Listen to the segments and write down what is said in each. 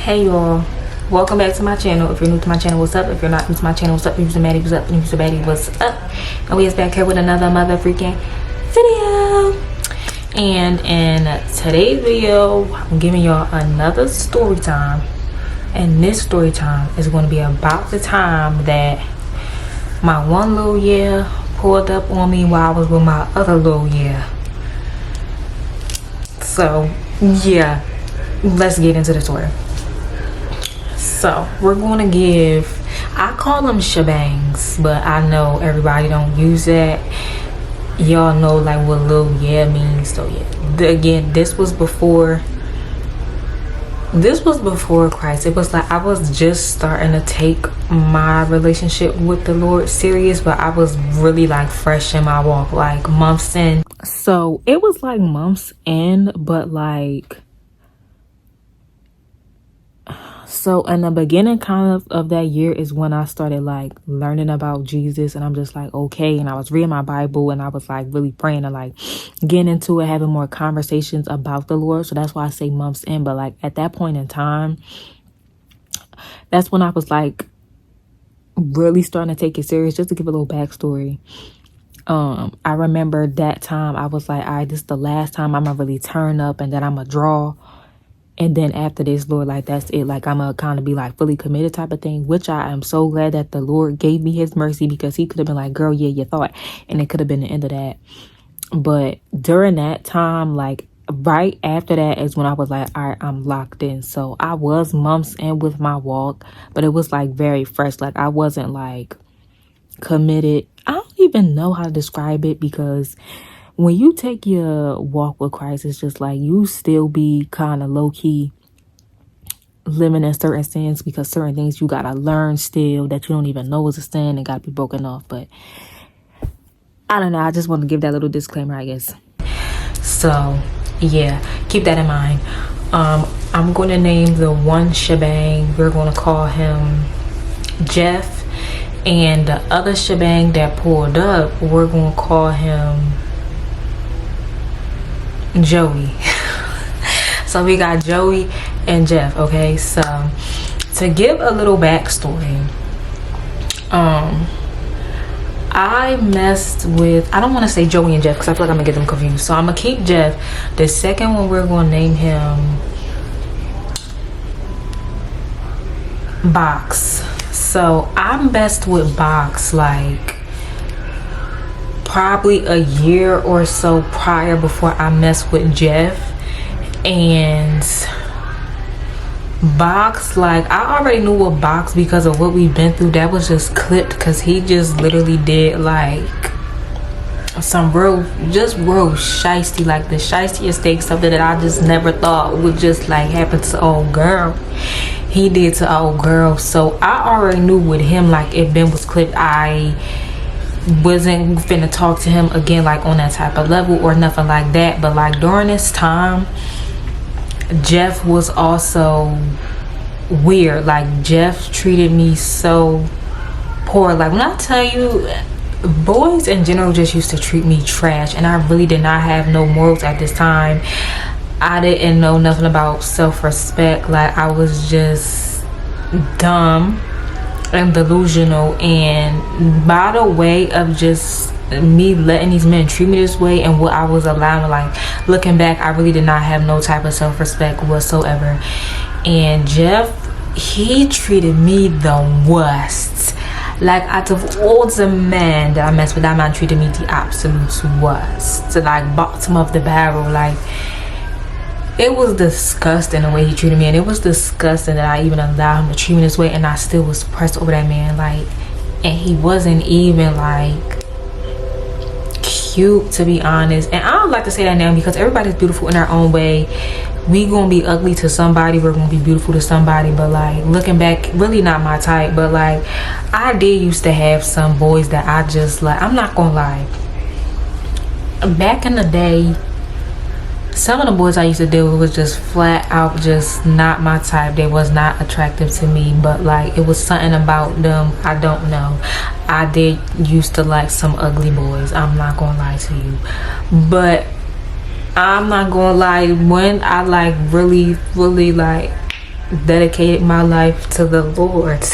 Hey y'all, welcome back to my channel. If you're new to my channel, what's up? If you're not new to my channel, what's up? If you're Maddie, what's up? If you're Maddie, what's up? And we is back here with another mother freaking video. And in today's video, I'm giving y'all another story time. And this story time is going to be about the time that my one little year pulled up on me while I was with my other little year. So yeah, let's get into the story. So we're gonna give, I call them shebangs, but I know everybody don't use that. Y'all know like what little yeah means. So yeah, again, this was before Christ. It was like I was just starting to take my relationship with the Lord serious, but I was really like fresh in my walk, like months in. So it was like months in, but like, so in the beginning kind of that year is when I started like learning about Jesus, and I'm just like, okay. And I was reading my Bible, and I was like really praying and like getting into it, having more conversations about the Lord. So that's why I say months in. But like at that point in time, that's when I was like really starting to take it serious. Just to give a little backstory, I remember that time I was like, all right, this is the last time I'm gonna really turn up, and then I'm gonna draw. And then after this, Lord, like, that's it. Like, I'm going to kind of be, like, fully committed type of thing, which I am so glad that the Lord gave me his mercy, because he could have been like, girl, yeah, you thought. And it could have been the end of that. But during that time, like, right after that is when I was like, all right, I'm locked in. So I was months in with my walk, but it was, like, very fresh. Like, I wasn't, like, committed. I don't even know how to describe it, because when you take your walk with Christ, it's just like you still be kind of low-key living in certain sins, because certain things you got to learn still that you don't even know is a sin and got to be broken off. But I don't know. I just want to give that little disclaimer, I guess. So, yeah, keep that in mind. I'm going to name the one shebang. We're going to call him Jeff. And the other shebang that pulled up, we're going to call him Joey. So we got Joey and Jeff. Okay, so to give a little backstory, I messed with, I don't want to say Joey and Jeff because I feel like I'm gonna get them confused, so I'm gonna keep Jeff. The second one, we're gonna name him Box. So I messed with Box like probably a year or so prior, before I messed with Jeff. And Box, like, I already knew what Box, because of what we've been through, that was just clipped, because he just literally did like some real shiesty, like the shiestiest thing, something that I just never thought would just like happen to old girl. He did to old girl. So I already knew with him, like, if Ben was clipped, I wasn't finna talk to him again, like on that type of level or nothing like that. But like during this time, Jeff was also weird. Like, Jeff treated me so poor. Like, when I tell you, boys in general just used to treat me trash, and I really did not have no morals at this time. I didn't know nothing about self-respect. Like, I was just dumb and delusional, and by the way of just me letting these men treat me this way and what I was allowing, like, looking back, I really did not have no type of self-respect whatsoever. And Jeff, he treated me the worst. Like, out of all the men that I messed with, that man treated me the absolute worst. Like, bottom of the barrel. Like, it was disgusting the way he treated me, and it was disgusting that I even allowed him to treat me this way, and I still was pressed over that man. Like, and he wasn't even like cute, to be honest. And I don't like to say that now, because everybody's beautiful in their own way. We gonna be ugly to somebody, we're gonna be beautiful to somebody. But like, looking back, really not my type. But like, I did used to have some boys that I just like, I'm not gonna lie, back in the day, some of the boys I used to deal with was just flat out just not my type. They was not attractive to me, but like, it was something about them, I don't know. I did used to like some ugly boys, I'm not gonna lie to you. But I'm not gonna lie, when I like really like dedicated my life to the Lord.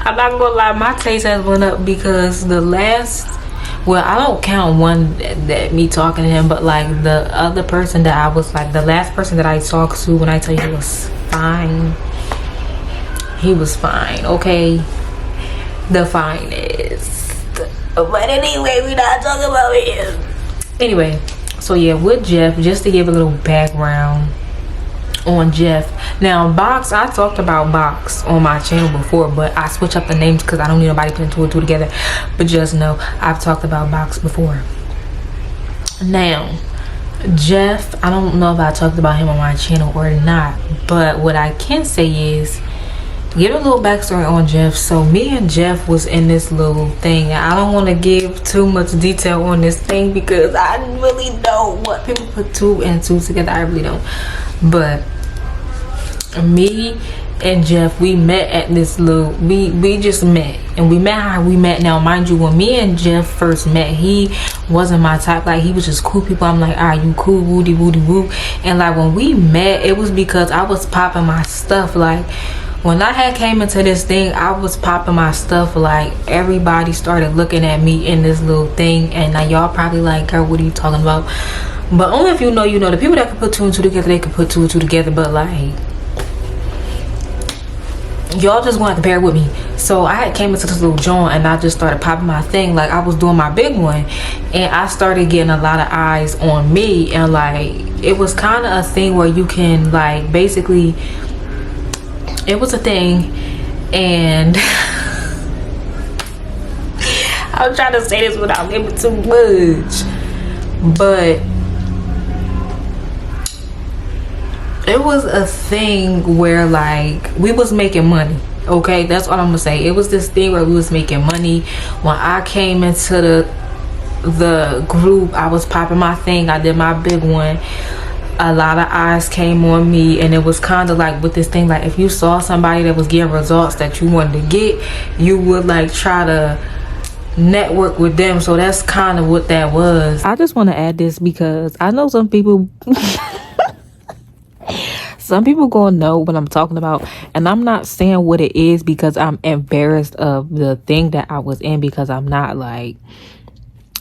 I'm not gonna lie, my taste has went up because the last, well, I don't count one that me talking to him, but like the other person that I was like, the last person that I talked to, when I tell you he was fine, he was fine, okay? The finest. But anyway, we're not talking about him. Anyway, so yeah, with Jeff, just to give a little background on Jeff. Now, Box, I talked about Box on my channel before, but I switch up the names because I don't need nobody putting two and two together. But just know, I've talked about Box before. Now, Jeff, I don't know if I talked about him on my channel or not, but what I can say is, give a little backstory on Jeff. So me and Jeff was in this little thing. I don't want to give too much detail on this thing because I really don't want people to put two and two together. I really don't. But me and Jeff, we met at this little, we just met, and we met how we met. Now mind you, when me and Jeff first met, he wasn't my type. Like, he was just cool people. I'm like, ah, you cool, woody woody woo. And like, when we met, it was because I was popping my stuff. Like, when I had came into this thing, I was popping my stuff. Like, everybody started looking at me in this little thing, and now y'all probably like, girl, what are you talking about? But only if you know, you know. The people that can put two and two together, they can put two and two together. But like, y'all just gonna have to bear with me. So I had came into this little joint, and I just started popping my thing. Like, I was doing my big one, and I started getting a lot of eyes on me. And like, it was kind of a thing where you can like, basically, it was a thing. And I'm trying to say this without giving too much, but it was a thing where like, we was making money. Okay, that's all I'm gonna say. It was this thing where we was making money. When I came into the group, I was popping my thing. I did my big one. A lot of eyes came on me, and it was kind of like with this thing, like, if you saw somebody that was getting results that you wanted to get, you would like try to network with them. So that's kind of what that was. I just want to add this because I know some people some people gonna know what I'm talking about, and I'm not saying what it is because I'm embarrassed of the thing that I was in, because I'm not. Like,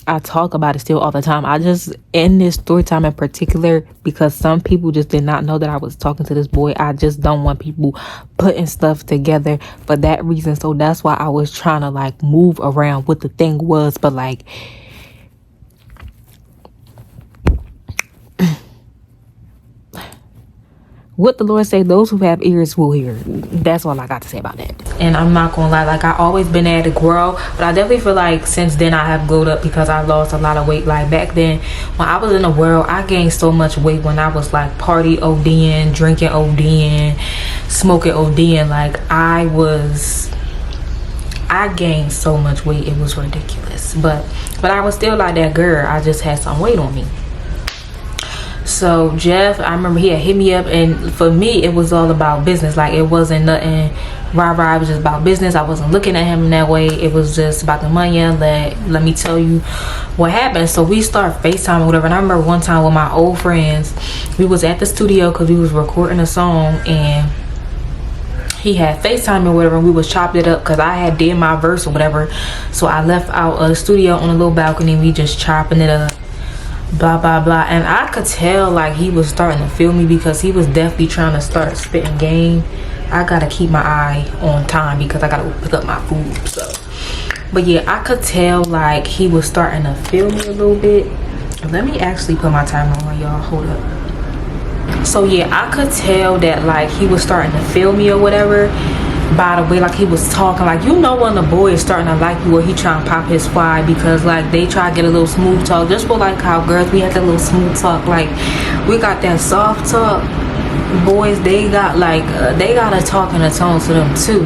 I talk about it still all the time. I just, in this story time in particular, because some people just did not know that I was talking to this boy, I just don't want people putting stuff together for that reason. So that's why I was trying to like move around what the thing was. But like, what the Lord say, those who have ears will hear. That's all I got to say about that. And I'm not gonna lie, like, I always been able to grow, but I definitely feel like since then I have glowed up because I lost a lot of weight. Like, back then when I was in the world, I gained so much weight when I was like party ODing, drinking ODing, smoking ODing. Like, I gained so much weight, it was ridiculous. But I was still like that girl. I just had some weight on me. So Jeff, I remember he had hit me up, and for me it was all about business. Like, it wasn't nothing rah-rah, it was just about business. I wasn't looking at him in that way. It was just about the money. And let me tell you what happened. So we started FaceTime or whatever, and I remember one time with my old friends, we was at the studio because we was recording a song, and he had FaceTime or whatever, and we was chopping it up because I had did my verse or whatever. So I left out a studio on a little balcony, we just chopping it up, blah blah blah. And I could tell like he was starting to feel me, because he was definitely trying to start spitting game. I gotta keep my eye on time because I gotta pick up my food. So, but yeah, I could tell like he was starting to feel me a little bit. Let me actually put my timer on, y'all. Hold up. So yeah, I could tell that like he was starting to feel me or whatever, by the way like he was talking. Like, you know when the boy is starting to like you, or he trying to pop his fly, because like they try to get a little smooth talk, just for like how girls, we had that little smooth talk. Like, we got that soft talk. Boys, they got like they got a talk and a tone to them too.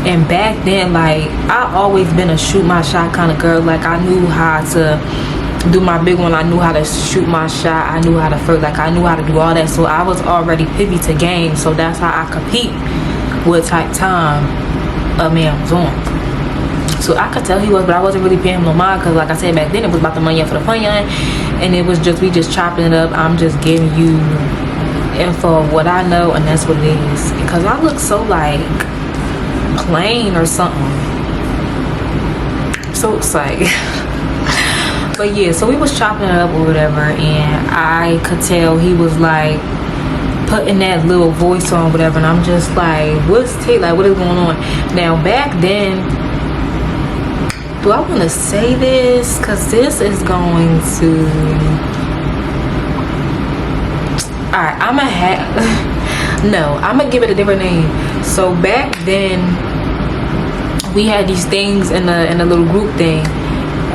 And back then, like, I always been a shoot my shot kind of girl. Like, I knew how to do my big one, I knew how to shoot my shot, I knew how to flirt, like I knew how to do all that. So I was already privy to game. So that's how I compete what type time a man was on. So I could tell he was, but I wasn't really paying him no mind, because like I said, back then it was about the money for the fun, and it was just, we just chopping it up. I'm just giving you info of what I know, and that's what it is. Because I look so like plain or something. So it's like but yeah, so we was chopping it up or whatever, and I could tell he was like putting that little voice on whatever, and I'm just like, what's like, what is going on? Now back then, do I want to say this? Because this is going to, alright, I'm gonna have no, I'm gonna give it a different name. So back then we had these things in a little group thing,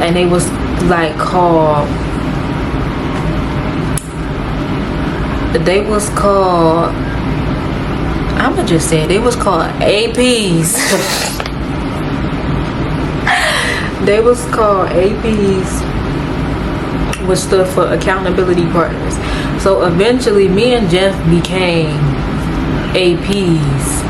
and they was like called, I'ma just say it, they was called APs. They was called APs, which stood for accountability partners. So eventually me and Jeff became APs,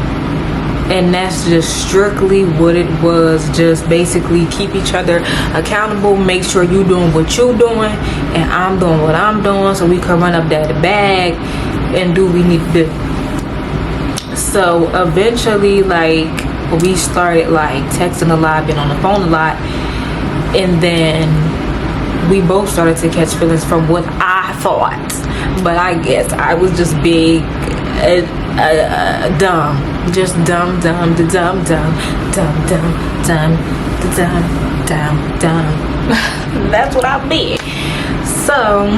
and that's just strictly what it was. Just basically keep each other accountable, make sure you doing what you doing and I'm doing what I'm doing, so we can run up that bag and do what we need to do. So eventually, like, we started like texting a lot, been on the phone a lot, and then we both started to catch feelings from what I thought, but I guess I was just big dumb, just dumb. That's what I did. So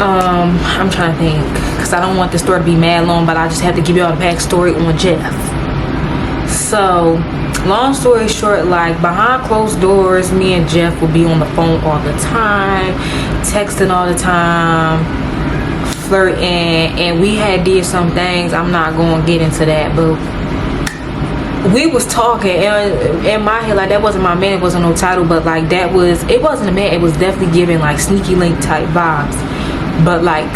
I'm trying to think, because I don't want the story to be mad long, but I just have to give y'all the backstory on Jeff. So long story short, like, behind closed doors, me and Jeff would be on the phone all the time, texting all the time, flirting, and we had did some things. I'm not going to get into that, but we was talking, and in my head, like, that wasn't my man, it wasn't no title, but like, that was, it wasn't a man, it was definitely giving like sneaky link type vibes, but like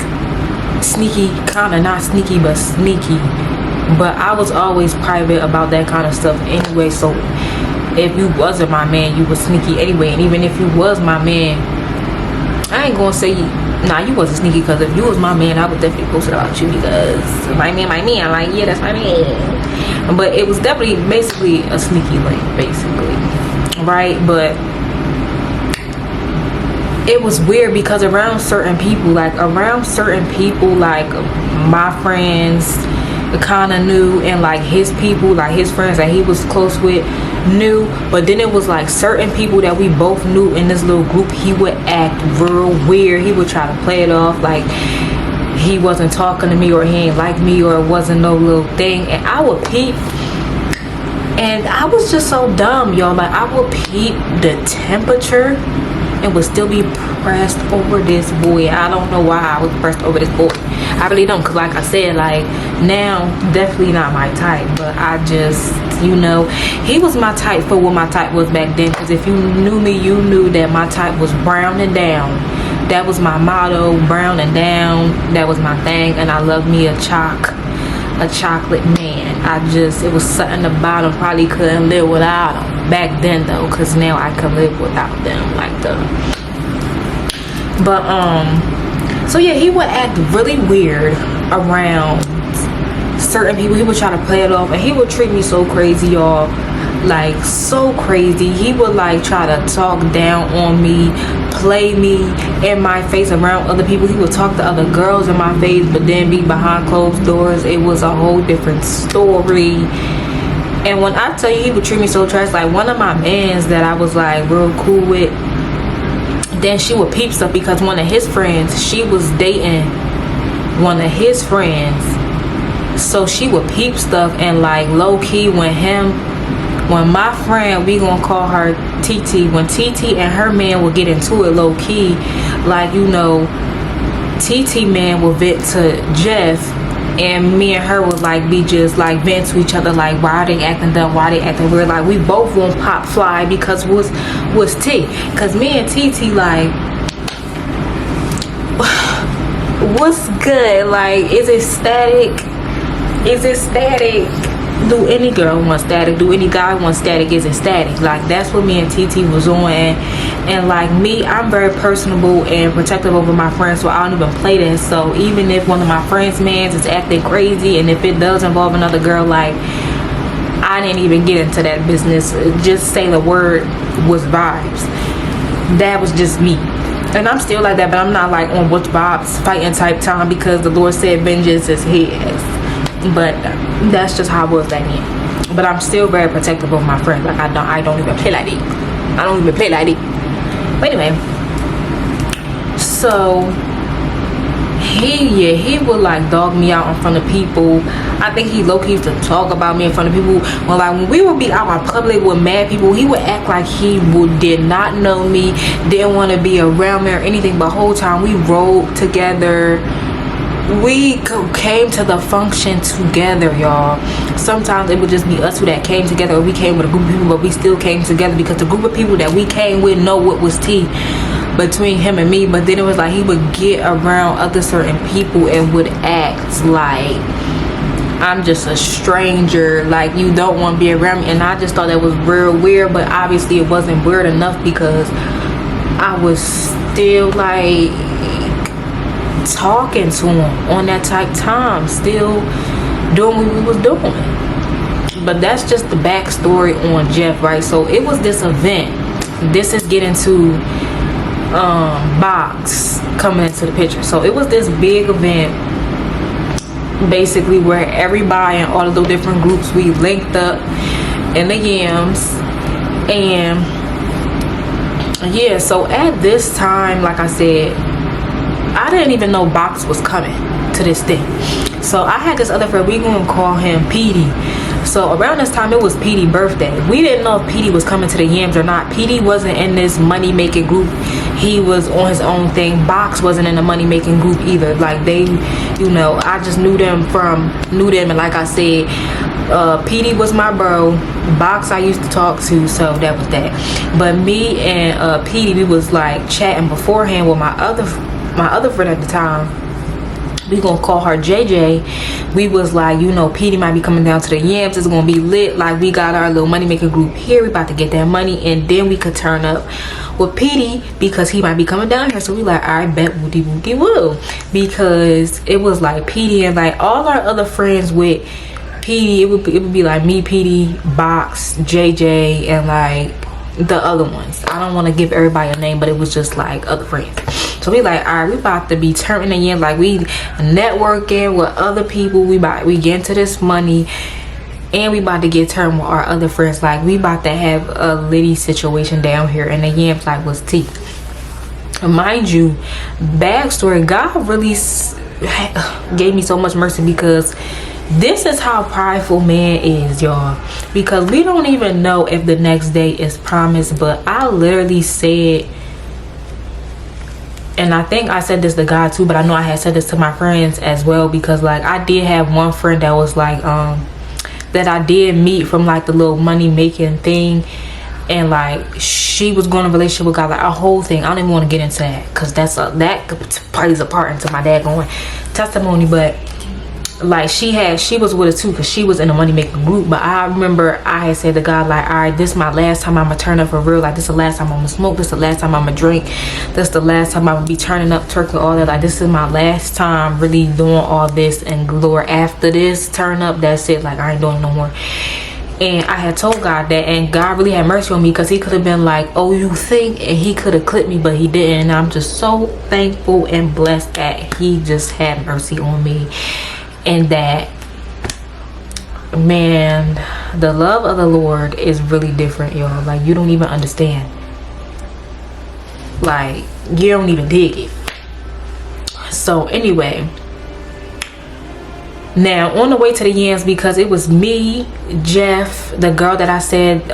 sneaky, kind of not sneaky, but sneaky. But I was always private about that kind of stuff anyway, so if you wasn't my man, you was sneaky anyway. And even if you was my man, I ain't gonna say nah, you wasn't sneaky, because if you was my man, I would definitely post it about you, because my man, like, yeah, that's my man. But it was definitely basically a sneaky link, basically, right? But it was weird because around certain people, like my friends kind of knew, and like his people, like his friends that he was close with, knew. But then it was like certain people that we both knew in this little group, he would act real weird. He would try to play it off like he wasn't talking to me, or he ain't like me, or it wasn't no little thing. And I would peep, and I was just so dumb, y'all. Like, I would peep the temperature and would still be pressed over this boy. I don't know why I was pressed over this boy. I really don't, because like I said, like, now definitely not my type, but I just, you know, he was my type for what my type was back then. Because if you knew me, you knew that my type was brown and down. That was my motto, brown and down. That was my thing. And I love me a chocolate man. It was something about him, probably couldn't live without him back then though, because now I can live without them, like the, but so yeah, he would act really weird around certain people. He would try to play it off, and he would treat me so crazy, y'all, like so crazy. He would like try to talk down on me, play me in my face around other people. He would talk to other girls in my face, but then be behind closed doors, it was a whole different story. And when I tell you, he would treat me so trash, like one of my mans that I was like real cool with, then she would peep stuff because one of his friends, she was dating one of his friends, so she would peep stuff. And like low-key, when my friend, we gonna call her TT, when TT and her man would get into it low-key, like, you know, TT man would vent to Jeff, and me and her would like be just like vent to each other, like, why are they acting dumb, why are they acting weird, like we both won't pop fly because what's T, because me and TT like, what's good, like, is it static, do any girl want static, do any guy want static, isn't static. Like, that's what me and TT was on. And like me, I'm very personable and protective over my friends, so I don't even play this. So even if one of my friends' mans is acting crazy, and if it does involve another girl, like, I didn't even get into that business. Just say the word was vibes. That was just me. And I'm still like that, but I'm not like on what's vibes fighting type time, because the Lord said vengeance is his. But that's just how I was that year. But I'm still very protective of my friends. Like, I don't even play like that. I don't even play like that. But anyway, so he would like dog me out in front of people. I think he low-key used to talk about me in front of people. When we would be out in public with mad people, he would act like he did not know me, didn't want to be around me or anything. But whole time we rode together, we came to the function together, y'all. Sometimes it would just be us two that came together, or we came with a group of people, but we still came together because the group of people that we came with know what was tea between him and me. But then it was like he would get around other certain people and would act like I'm just a stranger, like you don't want to be around me. And I just thought that was real weird, but obviously it wasn't weird enough, because I was still like talking to him on that type time, still doing what we was doing. But that's just the backstory on Jeff, right? So it was this event. This is getting to Box coming into the picture. So it was this big event, basically, where everybody in all of those different groups, we linked up in the yams. And yeah, so at this time, like I said, I didn't even know Box was coming to this thing. So I had this other friend, we gonna call him Petey. So around this time, it was Petey's birthday. We didn't know if Petey was coming to the yams or not. Petey wasn't in this money making group. He was on his own thing. Box wasn't in the money making group either. Like, they, you know, I just knew them. And like I said, Petey was my bro. Box I used to talk to, so that was that. But me and Petey, we was like chatting beforehand with my other friend at the time. We gonna call her JJ. We was like, you know, Petey might be coming down to the yams. It's gonna be lit. Like, we got our little money making group here. We about to get that money, and then we could turn up with Petey because he might be coming down here. So we like, I bet woody woody woo, because it was like Petey and like all our other friends with Petey. It would be like me, Petey, Box, JJ, and like the other ones. I don't want to give everybody a name, but it was just like other friends. So we like, all right, we about to be turning in, like we networking with other people. We get into this money, and we about to get turned with our other friends. Like, we about to have a litty situation down here, and the yams like was tea. Mind you, backstory, God really gave me so much mercy, because this is how prideful man is, y'all. Because we don't even know if the next day is promised. But I literally said, and I think I said this to God too, but I know I had said this to my friends as well, because like I did have one friend that was like that I did meet from like the little money making thing, and like she was going in a relationship with God, like a whole thing. I don't even want to get into that, because that plays a part into my daggone testimony. But like she was with us too, because she was in a money making group. But I remember I had said to God, like, all right, this is my last time I'm gonna turn up for real. Like, this is the last time I'm gonna smoke. This is the last time I'm gonna drink. This is the last time I'm gonna be turning up, twerking, all that. Like, this is my last time really doing all this. And Lord, after this turn up, that's it. Like, I ain't doing it no more. And I had told God that, and God really had mercy on me, because he could have been like, oh, you think? And he could have clipped me, but he didn't. And I'm just so thankful and blessed that he just had mercy on me. And that, man, the love of the Lord is really different, y'all. Like, you don't even understand. Like, you don't even dig it. So anyway, now on the way to the yams, because it was me, Jeff, the girl that I said,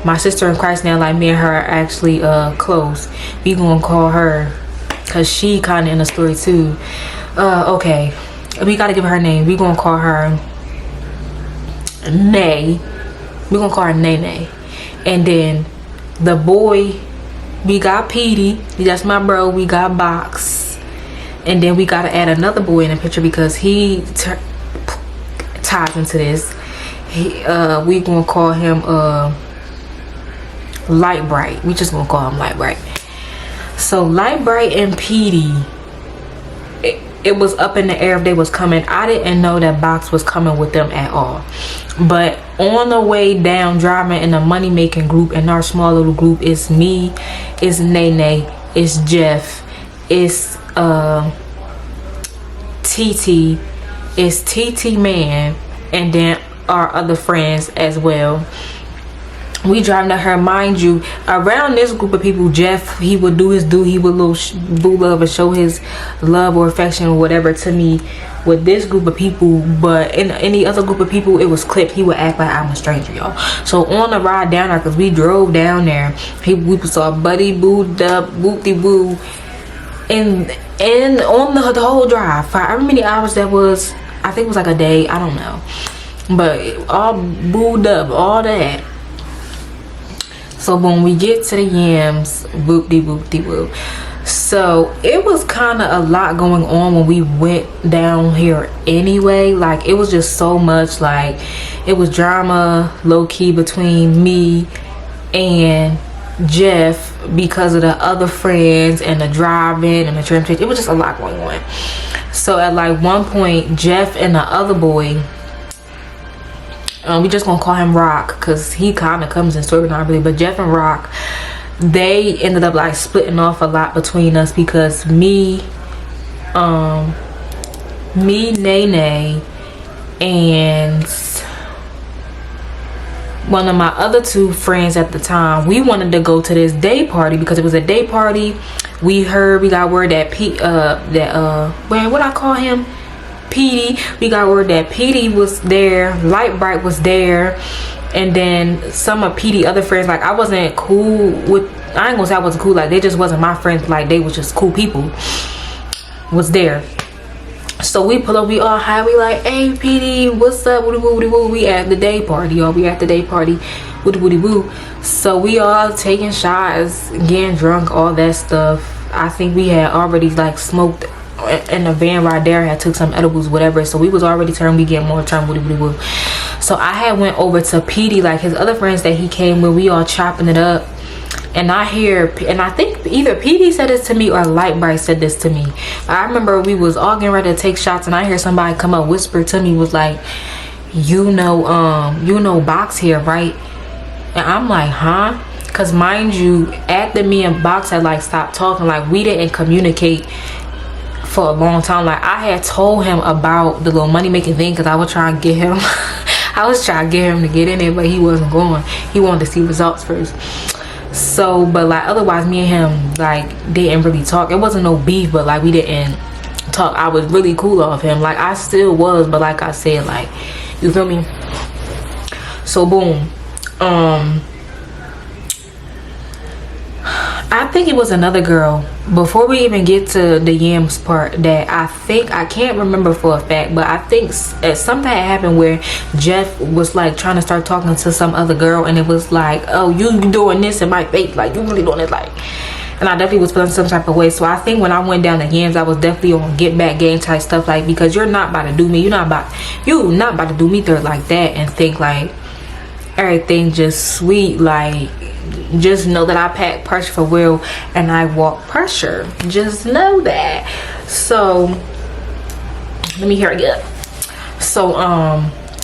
my sister in Christ now, like me and her are actually close. We gonna call her, because she kind of in the story too. Okay, we gotta give her a name. We gonna call her Nay. We gonna call her Nay. And then the boy, we got Petey. That's my bro. We got Box. And then we gotta add another boy in the picture, because he ties into this. we gonna call him Light Bright. We just gonna call him Light Bright. So Light Bright and Petey, it was up in the air if they was coming. I didn't know that Box was coming with them at all. But on the way down, driving in the money making group, in our small little group, it's me, it's Nene, it's Jeff, it's TT, it's TT Man, and then our other friends as well. We driving to her, mind you, around this group of people, Jeff, he would do his he would little boo love and show his love or affection or whatever to me with this group of people. But in any other group of people, it was clipped. He would act like I'm a stranger, y'all. So on the ride down there, because we drove down there, we saw Buddy, Boo, Dub, Boopty Boo, and on the whole drive, for however many hours that was, I think it was like a day, I don't know, but all booed up, all that. So when we get to the yams, whoop-de whoop-de whoop. So it was kind of a lot going on when we went down here anyway. Like, it was just so much. Like, it was drama low-key between me and Jeff because of the other friends and the driving and the transportation. It was just a lot going on. So at like one point, Jeff and the other boy, we just gonna call him Rock because he kind of comes in story, not really, but Jeff and Rock, they ended up like splitting off a lot between us because me, Nene, and one of my other two friends at the time, we wanted to go to this day party because it was a day party. We got word that what I call him? Petey. We got word that Petey was there, Light Bright was there, and then some of Petey other friends. Like, I wasn't cool with, I ain't gonna say I wasn't cool, like they just wasn't my friends, like they was just cool people, was there. So we pull up, we all high, we like, hey Petey, what's up, woody woo, woody woo. We at the day party, y'all. We at the day party, woody woody woo. So we all taking shots, getting drunk, all that stuff. I think we had already like smoked in the van right there, had took some edibles, whatever. So we was already turned, we get more turned, woody woody woo. So I had went over to Petey, like his other friends that he came with, we all chopping it up. And I hear, and I think either Petey said this to me or Light Bright said this to me. I remember we was all getting ready to take shots, and I hear somebody come up, whisper to me, was like, you know Box here, right? And I'm like, huh? Because mind you, after me and Box had like stopped talking, like we didn't communicate for a long time. Like, I had told him about the little money making thing because I was trying to get him I was trying to get him to get in there, but he wasn't going. He wanted to see results first. So, but like otherwise me and him like didn't really talk. It wasn't no beef, but like we didn't talk. I was really cool off him, like I still was, but like I said, like, you feel me? So boom, I think it was another girl before we even get to the yams part that I can't remember for a fact, but I think something had happened where Jeff was like trying to start talking to some other girl, and it was like, oh, you doing this in my face, like you really doing it, like, and I definitely was feeling some type of way. So I think when I went down the yams, I was definitely on get back game type stuff, like, because you're not about to do me, you're not about to do me dirt like that and think like everything just sweet. Like, just know that I pack pressure for real and I walk pressure, just know that. So let me hear it up. So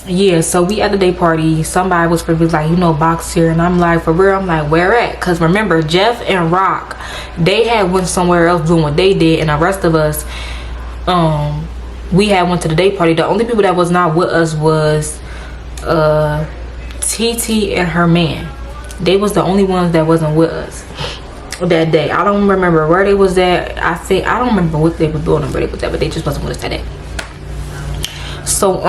yeah, so we at the day party, somebody was probably like, you know, Box here, and I'm like, for real? I'm like, where at? Because remember, Jeff and Rock, they had went somewhere else doing what they did, and the rest of us, we had went to the day party. The only people that was not with us was TT and her man. They was the only ones that wasn't with us that day. I don't remember where they was at. I don't remember what they were doing or where they was at, but they just wasn't with us that day. So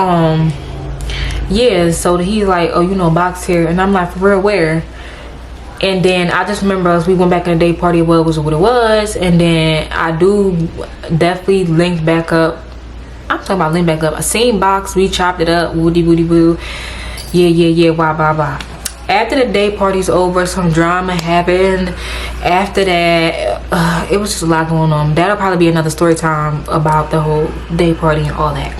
yeah, so he's like, oh, you know, Box here, and I'm like, for real, where? And then I just remember we went back in the day party, what it was, and then I do definitely link back up. I'm talking about link back up. I seen Box, we chopped it up, woody woody woo, yeah, wah blah blah. After the day party's over, some drama happened. After that, it was just a lot going on. That'll probably be another story time about the whole day party and all that.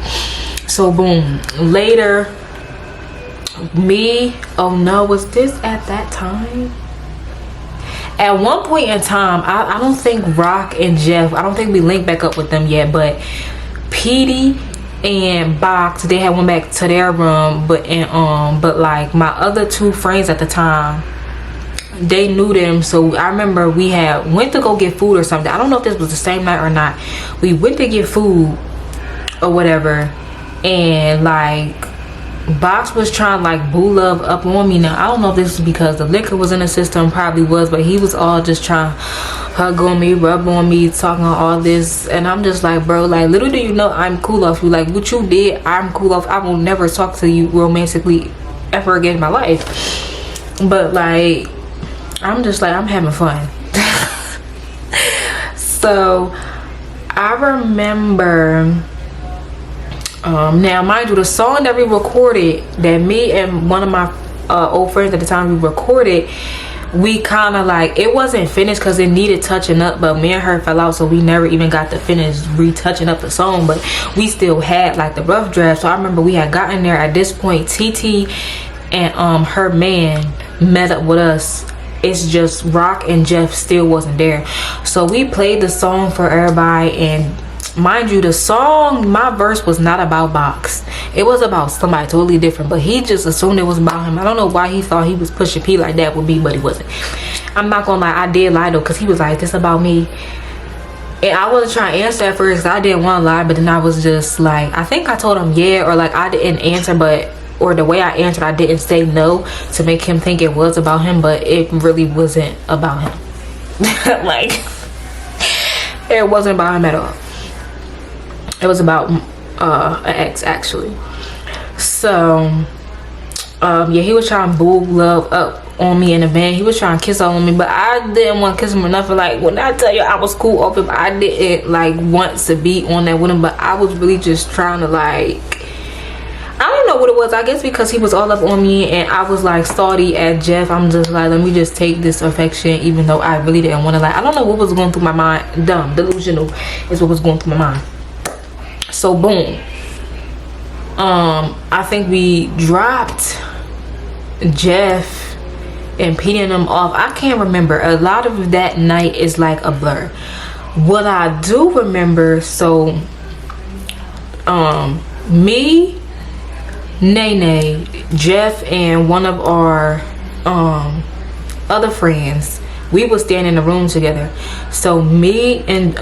So boom, later Me, oh no, was this at that time? At one point in time, I don't think Rock and Jeff, I don't think we linked back up with them yet, but Petey and Box, they had went back to their room, but like my other two friends at the time, they knew them. So I remember we had went to go get food or something. I don't know if this was the same night or not. We went to get food or whatever, and like Box was trying to like boo love up on me. Now I don't know if this was because the liquor was in the system, probably was, but he was all just trying to hug on me, rub on me, talking all this, and I'm just like, bro, like little do you know I'm cool off you. Like what you did, I'm cool off. I will never talk to you romantically ever again in my life. But like I'm just like, I'm having fun. So I remember now mind you, the song that we recorded, that me and one of my old friends at the time we recorded, we kind of like, it wasn't finished because it needed touching up, but me and her fell out, so we never even got to finish retouching up the song, but we still had like the rough draft. So I remember we had gotten there. At this point, TT and her man met up with us. It's just Rock and Jeff still wasn't there, so we played the song for everybody. And mind you, the song, my verse was not about Box. It was about somebody totally different, but he just assumed it was about him. I don't know why he thought he was pushing P like that with me, but he wasn't. I'm not gonna lie, I did lie though, because he was like, this about me. And I wasn't trying to answer at first, I didn't want to lie, but then I was just like, I think I told him yeah, or like I didn't answer, but or the way I answered, I didn't say no to make him think it was about him, but it really wasn't about him. Like it wasn't about him at all. It was about an ex, actually. So yeah, he was trying to boo love up on me in the van. He was trying to kiss all on me, but I didn't want to kiss him or nothing. Like when I tell you I was cool off him, I didn't like want to be on that with him, but I was really just trying to like, I don't know what it was. I guess because he was all up on me and I was like salty at Jeff, I'm just like, let me just take this affection, even though I really didn't want to. Like, I don't know what was going through my mind. Dumb, delusional is what was going through my mind. So boom, I think we dropped Jeff and Petey and them off. I can't remember. A lot of that night is like a blur. What I do remember, so me, Nene, Jeff, and one of our other friends, we was staying in the room together. So me and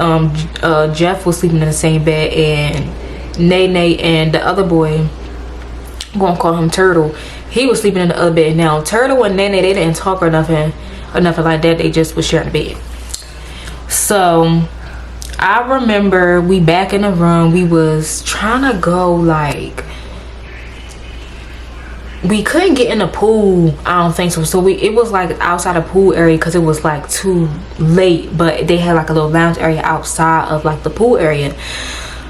Jeff was sleeping in the same bed, and Nene and the other boy, I'm gonna call him Turtle, he was sleeping in the other bed. Now Turtle and Nene, they didn't talk or nothing like that. They just was sharing the bed. So I remember we back in the room, we was trying to go, like we couldn't get in the pool, I don't think so. So it was like outside the pool area because it was like too late, but they had like a little lounge area outside of like the pool area.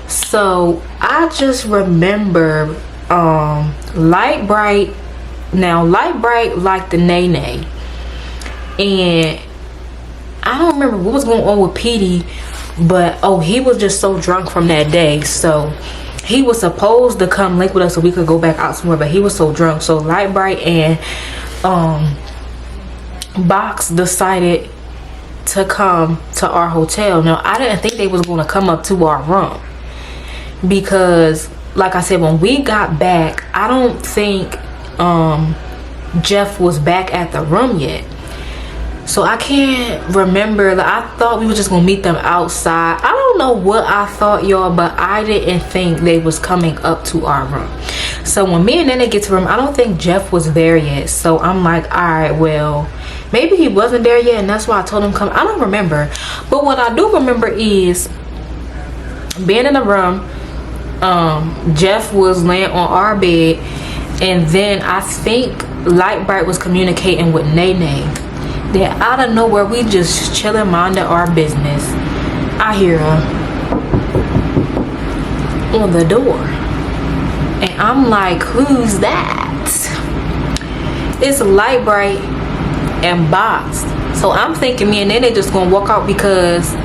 So I just remember Light Bright. Now Light Bright liked the Nene, and I don't remember what was going on with Petey, but oh, he was just so drunk from that day. So he was supposed to come link with us so we could go back out somewhere, but he was so drunk. So Light Bright and Box decided to come to our hotel. Now I didn't think they was going to come up to our room because, like I said, when we got back, I don't think Jeff was back at the room yet. So I can't remember. Like, I thought we were just gonna meet them outside. I don't know what I thought, y'all, but I didn't think they was coming up to our room. So when me and Nene get to the room, I don't think Jeff was there yet. So I'm like, all right, well, maybe he wasn't there yet, and that's why I told him come. I don't remember, but what I do remember is being in the room. Jeff was laying on our bed, and then I think Light Bright was communicating with Nene. Then out of nowhere, we just chilling, minding our business, I hear her on the door, and I'm like, who's that? It's Light Bright and Box. So I'm thinking me and Nene just gonna walk out because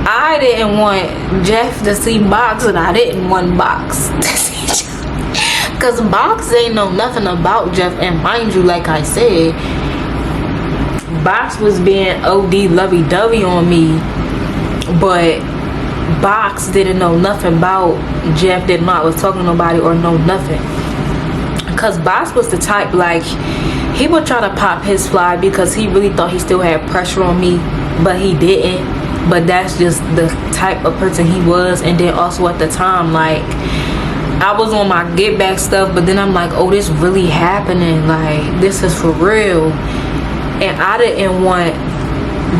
I didn't want Jeff to see Box, and I didn't want Box to see Jeff. Cause Box ain't know nothing about Jeff, and mind you, like I said, Box was being OD lovey-dovey on me, but Box didn't know nothing about Jeff, did not was talking to nobody or know nothing. Cause Box was the type, like, he would try to pop his fly because he really thought he still had pressure on me, but he didn't. But that's just the type of person he was. And then also at the time, like, I was on my get back stuff, but then I'm like, oh, this really happening, like, this is for real. And I didn't want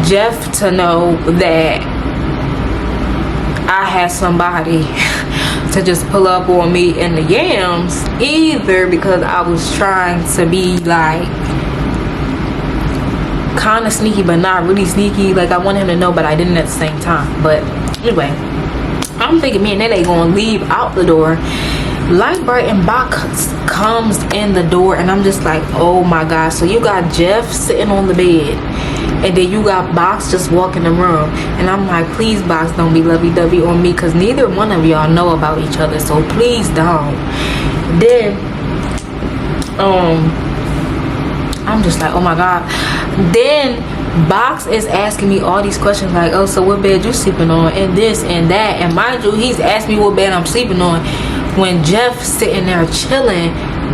Jeff to know that I had somebody to just pull up on me in the yams either, because I was trying to be like kind of sneaky but not really sneaky. Like, I wanted him to know, but I didn't at the same time. But anyway, I'm thinking me and Nene gonna leave out the door. Light Bright and Box comes in the door, and I'm just like, oh my god. So you got Jeff sitting on the bed, and then you got Box just walking the room, and I'm like, please Box, don't be lovey-dovey on me, because neither one of y'all know about each other, so please don't. Then I'm just like, oh my god. Then Box is asking me all these questions like, oh, so what bed you sleeping on, and this and that, and mind you, he's asking me what bed I'm sleeping on. When Jeff's sitting there chilling,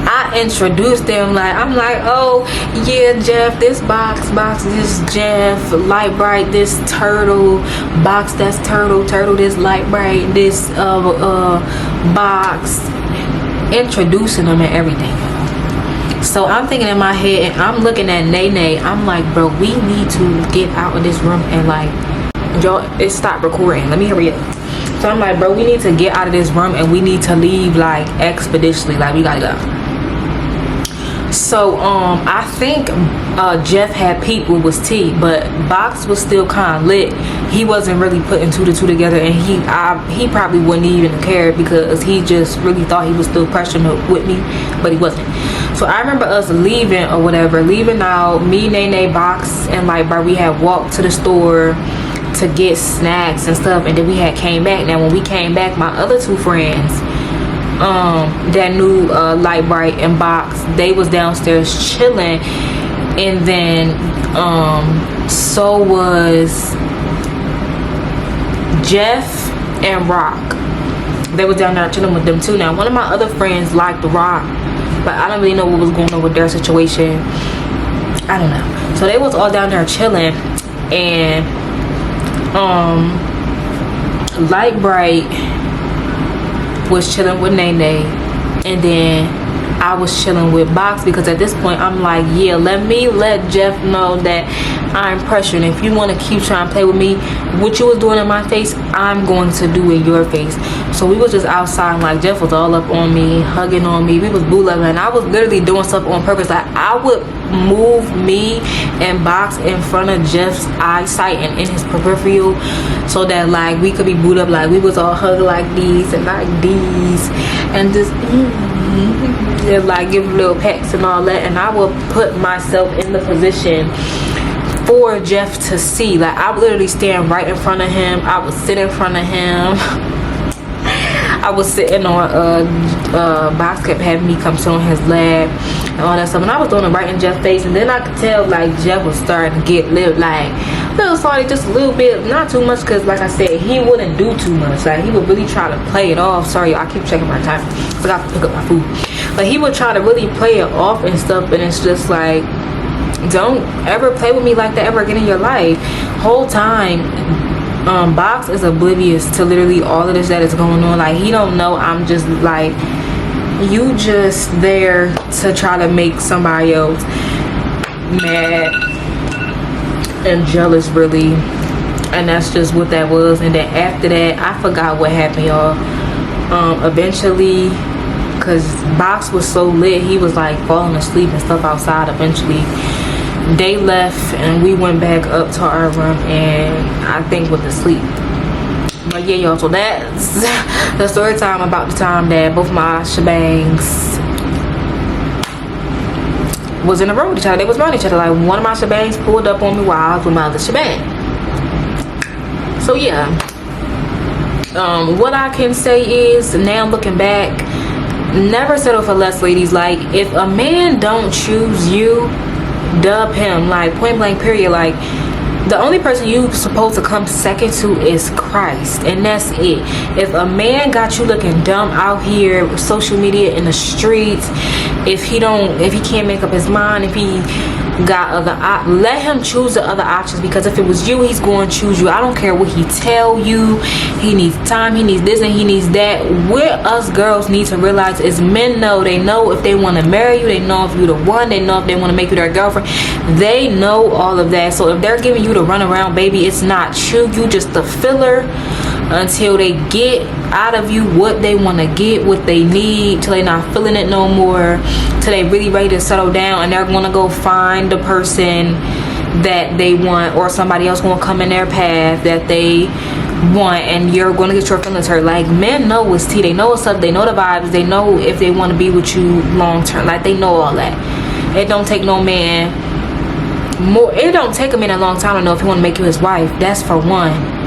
I introduced them, like, I'm like, oh yeah, Jeff, this Box, this Jeff, Light Bright, this Turtle, Box, that's Turtle, this Light Bright, this Box, introducing them and everything. So I'm thinking in my head, and I'm looking at Nene, I'm like, bro, we need to get out of this room, and like, y'all, it stopped recording, let me hurry up. So I'm like, bro, we need to get out of this room, and we need to leave like expeditiously, like we gotta go. So I think Jeff had peeped what was tea, but Box was still kind of lit. He wasn't really putting two to two together, and he probably wouldn't even care, because he just really thought he was still pressuring with me, but he wasn't. So I remember us leaving or whatever, leaving out, me, Nene, Box, and like, bro, we had walked to the store to get snacks and stuff, and then we had came back. Now when we came back, my other two friends that knew Light Bright and Box, they was downstairs chilling, and then so was Jeff and Rock. They was down there chilling with them too. Now one of my other friends liked Rock, but I don't really know what was going on with their situation. I don't know. So they was all down there chilling, and Light Bright was chilling with Nene, and then I was chilling with Box, because at this point I'm like, yeah, let Jeff know that I'm pressuring. If you want to keep trying to play with me, what you was doing in my face, I'm going to do in your face. So we was just outside, like, Jeff was all up on me, hugging on me, we was boo loving, and I was literally doing stuff on purpose. Like, I would move me and Box in front of Jeff's eyesight and in his peripheral, so that like we could be booed up, like we was all hugged like these and like these, and just and like give little pecks and all that. And I would put myself in the position for Jeff to see. Like, I would literally stand right in front of him, I would sit in front of him. I was sitting on Box kept having me come sit on his lap and all that stuff, and I was doing it right in Jeff's face. And then I could tell like Jeff was starting to get like a little salty, just a little bit, not too much, because like I said, he wouldn't do too much. Like, he would really try to play it off. Sorry, I keep checking my time, forgot to pick up my food. But he would try to really play it off and stuff, and it's just like, don't ever play with me like that ever again in your life. Whole time Box is oblivious to literally all of this that is going on. Like, he don't know I'm just like, you just there to try to make somebody else mad and jealous, really. And that's just what that was. And then after that, I forgot what happened, y'all. Eventually, because Box was so lit, he was like falling asleep and stuff outside. Eventually they left, and we went back up to our room, and I think went to sleep. But yeah, y'all, so that's the story time about the time that both my shebangs was in a row with each other. They was around each other. Like, one of my shebangs pulled up on me while I was with my other shebang. So yeah, what I can say is, now looking back, Never settle for less, ladies. Like, if a man don't choose you, dub him. Like, point blank period. Like, the only person you supposed to come second to is Christ, and that's it. If a man got you looking dumb out here with social media, in the streets, if he can't make up his mind, if he got let him choose the other options, because if it was you, he's going to choose you. I don't care what he tell you. He needs time, he needs this, and he needs that. What us girls need to realize is men know. They know if they want to marry you. They know if you're the one. They know if they want to make you their girlfriend. They know all of that. So if they're giving you the runaround, baby, it's not true. You just the filler until they get out of you what they want to get, what they need, till they not feeling it no more, till they really ready to settle down, and they're going to go find the person that they want, or somebody else going to come in their path that they want, and you're going to get your feelings hurt. Like, men know what's tea. They know what's up. They know the vibes. They know if they want to be with you long term. Like, they know all that. It don't take no man more. It don't take a man a long time to know if he want to make you his wife. That's for one.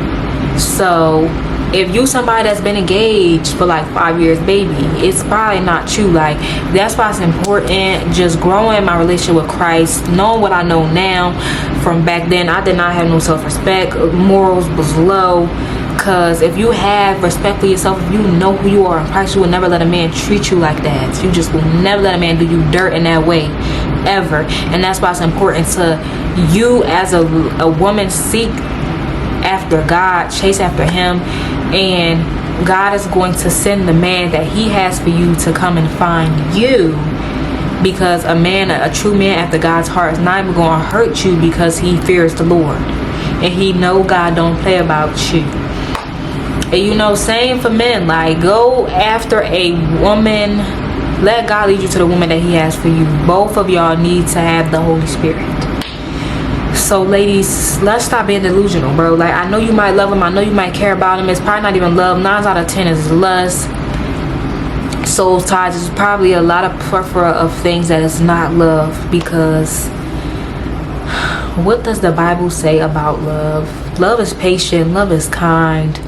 So if you somebody that's been engaged for like 5 years, baby, it's probably not you. Like, that's why it's important just growing my relationship with Christ, knowing what I know now. From back then, I did not have no self-respect. Morals was low. Because if you have respect for yourself, if you know who you are in Christ, you will never let a man treat you like that. You just will never let a man do you dirt in that way, ever. And that's why it's important to you as a woman, seek after God, chase after him, and God is going to send the man that he has for you to come and find you. Because a true man after God's heart is not even going to hurt you, because he fears the Lord and he know God don't play about you. And you know, same for men. Like, go after a woman, let God lead you to the woman that he has for you. Both of y'all need to have the Holy Spirit. So ladies, let's stop being delusional, bro. Like, I know you might love him, I know you might care about him. It's probably not even love. 9 out of 10 is lust. Soul ties is probably a lot of plethora of things that is not love. Because what does the Bible say about love? Love is patient, love is kind,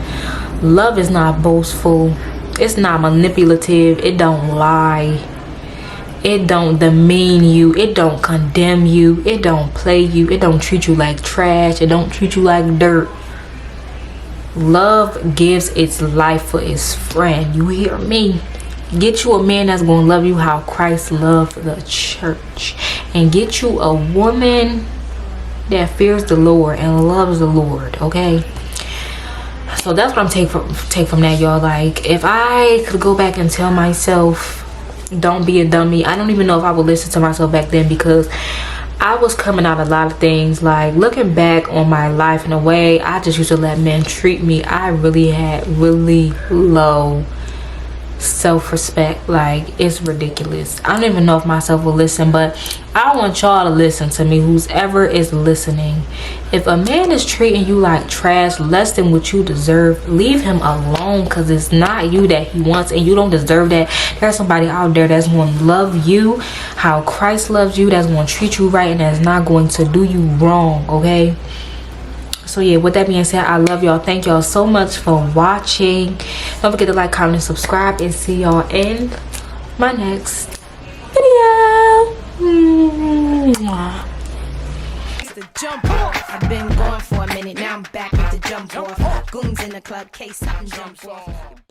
love is not boastful, it's not manipulative, it don't lie, it don't demean you, it don't condemn you, it don't play you, it don't treat you like trash, it don't treat you like dirt. Love gives its life for its friend. You hear me? Get you a man that's gonna love you how Christ loved the church, and get you a woman that fears the Lord and loves the Lord. Okay, so that's what I'm take from that, y'all. Like, if I could go back and tell myself, don't be a dummy, I don't even know if I would listen to myself back then, because I was coming out a lot of things. Like, looking back on my life, in a way, I just used to let men treat me. I really had really low self-respect. Like, it's ridiculous. I don't even know if myself will listen, but I want y'all to listen to me, who's ever is listening. If a man is treating you like trash, less than what you deserve, leave him alone, because it's not you that he wants, and you don't deserve that. There's somebody out there that's going to love you how Christ loves you, that's going to treat you right, and that's not going to do you wrong. Okay, so yeah, with that being said, I love y'all. Thank y'all so much for watching. Don't forget to like, comment, subscribe, and see y'all in my next video. The jump off. I've been gone for a minute, now I'm back with the jump off. Goons in the club, case something jump off.